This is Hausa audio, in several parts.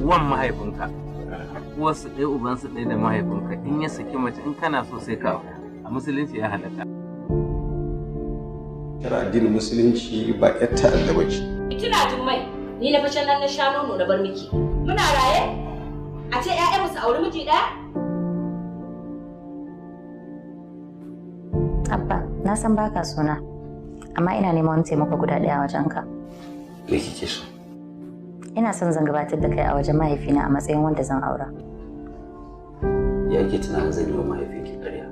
wan mahaifinka uwarsu ɗaya ubansu ɗaya da mahaifinka in ya saki mace in kana so sai ka a musulunci ya halatta. Tana addinin musulunci ba ƴar ta'adda ba ce. Tuna Jummai, ni na fashin nan na sha nono na bar miki. Muna raye? A ce ƴaƴanmu su auri miji ɗaya? Abba, na san baka sona, amma ina neman wani taimako guda ɗaya a wajenka. Me kike so? Ina son zan gabatar da kai a wajen mahaifina a matsayin wanda zan aura. Ya ke tunanin zan yi wa mahaifinki ƙarya?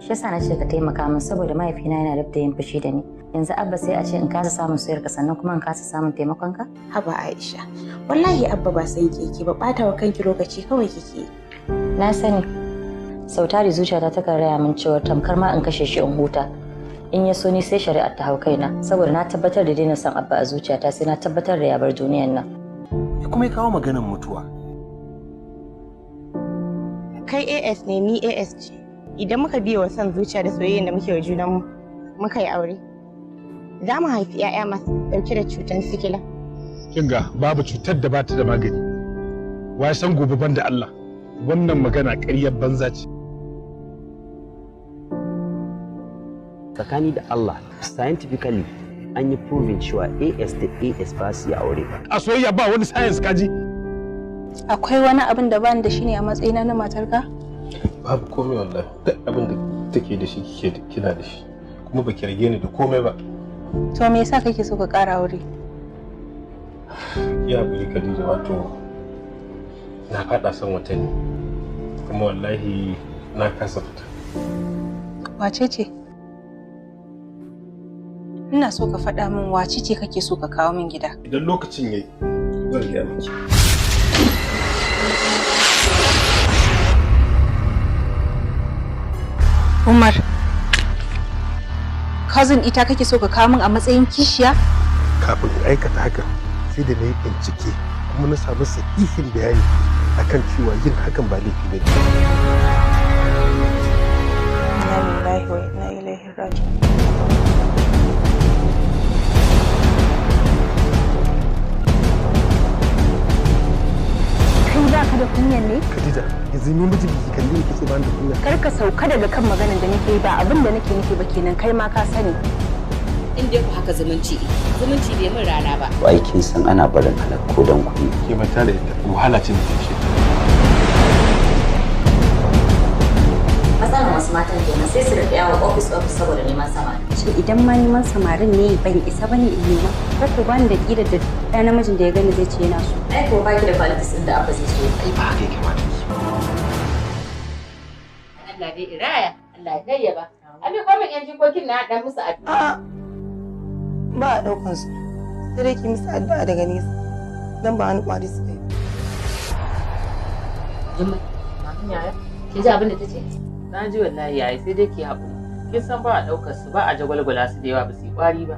Shi yasa na ce ka taimaka min saboda mahaifina yana da yin fushi da ni. Yanzu Abba sai a ce in kasa samun soyayyarka sannan kuma in kasa samun taimakonka? Haba Aisha, wallahi Abba ba san keke ba, ɓata wa kanki lokaci kawai kike. Na sani. Sau tari zuciyata takan raya min cewa tamkar ma in kashe shi in huta. In ya so ni sai shari'ar ta hau kaina saboda na tabbatar da daina son Abba a zuciyata sai na tabbatar da ya bar duniyar nan. Ya kuma kawo maganar mutuwa. Kai AS ne, ni AS ce. Idan muka biya wa son zuciya da soyayyar da muke wa junanmu, muka yi aure. Za mu haifi 'ya'ya masu ɗauke da cutar sikila. Kinga babu cutar da bata da magani. Wa san gobe ban da Allah. Wannan magana ƙaryar banza ce. Tsakani da Allah, scientifically an yi proving cewa AS da AS ba su yi aure. A soyayya ba wani science kaji. Akwai wani abin da bani da shi ne a matsayina na matarka? Babu komai wallahi. Duk abin da take da shi kina da shi. Kuma baki rage ni da komai ba. To me yasa kake so ka ƙara aure? Ya buri Khadija, wato na faɗa son wata ne. Kuma wallahi na kasa fita. Wace ce? Ina so ka faɗa min wace ce kake so ka kawo min gida. Idan lokacin yayi zan gaya miki. Umar, cousin ita kake so ka kawo min a matsayin kishiya? Kafin in aikata haka sai da na yi bincike kuma na samu sahihin bayani akan cewa yin hakan ba laifi ba ne. Inna lillahi wa inna ilaihi raji'un. Kai ba ka da kunyan ne? Khadija, yanzu ni miji ki kalli ni kace ba ni da kunya. Kar ka sauka daga kan maganar da nake yi ba abin da nake nufi ba kenan kai ma ka sani. In dai ku haka zumunci bai min rana ba. Wai kin san ana barin halak ko dan kuɗi. Ke manta da ita wahala ce mutum shi. Matsalar wasu matan kenan sai su rika yawo office saboda neman samari. Shin idan ma neman samarin ne ban isa bane in nema? Ko ko bani da ƙidar da ɗaya namijin da ya gani zai ce yana so. Ai ko baki da qualities ɗin da Abba zai so. Ai ba haka yake mata ki. Allah dai iraya, Allah ya gayyaba. Abi ko min yan jikokin na dan musu addu'a. Ba a ɗaukan su. Sai dai ki musu addu'a daga nesa. Dan ba wani ƙwari su kai. Jummai, mamin yaya, ke ji abin da ta ce? Na ji wallahi yayi sai dai ki haƙuri. Kin san ba a ɗaukar su ba a jagwalgwala su da yawa ba su yi ƙwari ba.